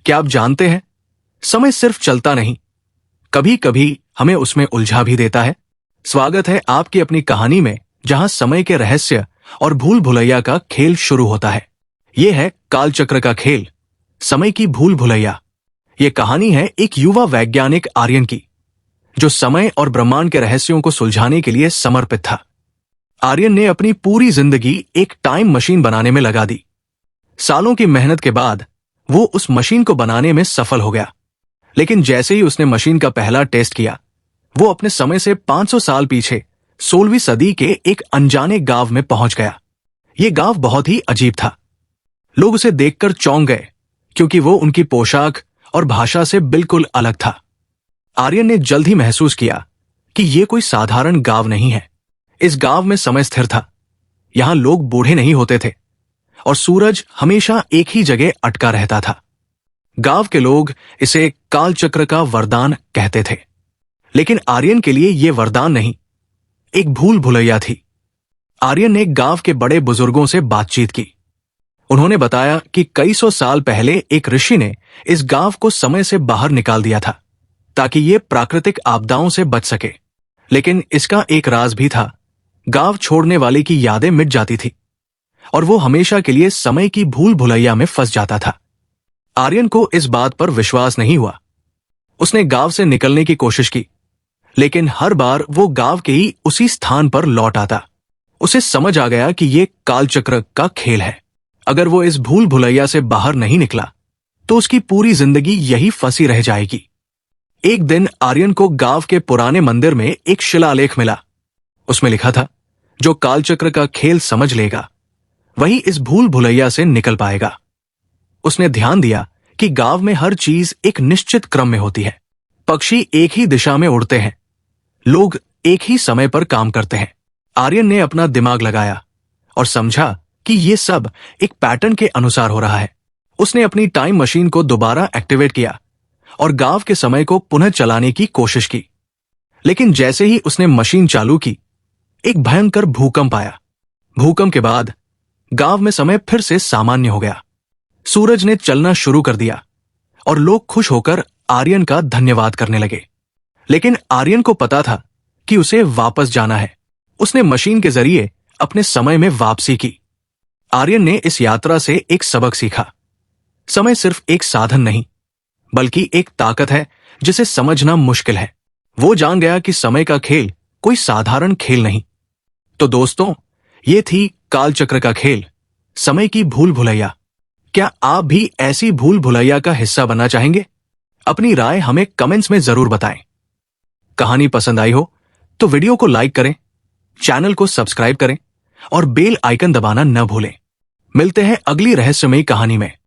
क्या आप जानते हैं, समय सिर्फ चलता नहीं, कभी कभी हमें उसमें उलझा भी देता है। स्वागत है आपकी अपनी कहानी में, जहां समय के रहस्य और भूल भुलैया का खेल शुरू होता है। यह है कालचक्र का खेल, समय की भूल भुलैया। यह कहानी है एक युवा वैज्ञानिक आर्यन की, जो समय और ब्रह्मांड के रहस्यों को सुलझाने के लिए समर्पित था। आर्यन ने अपनी पूरी जिंदगी एक टाइम मशीन बनाने में लगा दी। सालों की मेहनत के बाद वो उस मशीन को बनाने में सफल हो गया। लेकिन जैसे ही उसने मशीन का पहला टेस्ट किया, वो अपने समय से 500 साल पीछे 16वीं सदी के एक अनजाने गांव में पहुंच गया। ये गांव बहुत ही अजीब था। लोग उसे देखकर चौंक गए, क्योंकि वो उनकी पोशाक और भाषा से बिल्कुल अलग था। आर्यन ने जल्द ही महसूस किया कि ये कोई साधारण गांव नहीं है। इस गांव में समय स्थिर था। यहां लोग बूढ़े नहीं होते थे और सूरज हमेशा एक ही जगह अटका रहता था। गांव के लोग इसे कालचक्र का वरदान कहते थे। लेकिन आर्यन के लिए यह वरदान नहीं, एक भूल भुलैया थी। आर्यन ने गांव के बड़े बुजुर्गों से बातचीत की। उन्होंने बताया कि कई सौ साल पहले एक ऋषि ने इस गांव को समय से बाहर निकाल दिया था, ताकि ये प्राकृतिक आपदाओं से बच सके। लेकिन इसका एक राज भी था। गांव छोड़ने वाले की यादें मिट जाती थी और वो हमेशा के लिए समय की भूल भुलैया में फंस जाता था। आर्यन को इस बात पर विश्वास नहीं हुआ। उसने गांव से निकलने की कोशिश की, लेकिन हर बार वो गांव के ही उसी स्थान पर लौट आता। उसे समझ आ गया कि ये कालचक्र का खेल है। अगर वो इस भूल भुलैया से बाहर नहीं निकला, तो उसकी पूरी जिंदगी यही फंसी रह जाएगी। एक दिन आर्यन को गांव के पुराने मंदिर में एक शिलालेख मिला। उसमें लिखा था, जो कालचक्र का खेल समझ लेगा, वही इस भूल भुलैया से निकल पाएगा। उसने ध्यान दिया कि गांव में हर चीज एक निश्चित क्रम में होती है। पक्षी एक ही दिशा में उड़ते हैं, लोग एक ही समय पर काम करते हैं। आर्यन ने अपना दिमाग लगाया और समझा कि यह सब एक पैटर्न के अनुसार हो रहा है। उसने अपनी टाइम मशीन को दोबारा एक्टिवेट किया और गांव के समय को पुनः चलाने की कोशिश की। लेकिन जैसे ही उसने मशीन चालू की, एक भयंकर भूकंप आया। भूकंप के बाद गांव में समय फिर से सामान्य हो गया। सूरज ने चलना शुरू कर दिया और लोग खुश होकर आर्यन का धन्यवाद करने लगे। लेकिन आर्यन को पता था कि उसे वापस जाना है। उसने मशीन के जरिए अपने समय में वापसी की। आर्यन ने इस यात्रा से एक सबक सीखा। समय सिर्फ एक साधन नहीं, बल्कि एक ताकत है जिसे समझना मुश्किल है। वो जान गया कि समय का खेल कोई साधारण खेल नहीं। तो दोस्तों, ये थी कालचक्र का खेल, समय की भूल भुलैया। क्या आप भी ऐसी भूल भुलैया का हिस्सा बनना चाहेंगे? अपनी राय हमें कमेंट्स में जरूर बताएं। कहानी पसंद आई हो तो वीडियो को लाइक करें, चैनल को सब्सक्राइब करें और बेल आइकन दबाना न भूलें। मिलते हैं अगली रहस्यमयी कहानी में।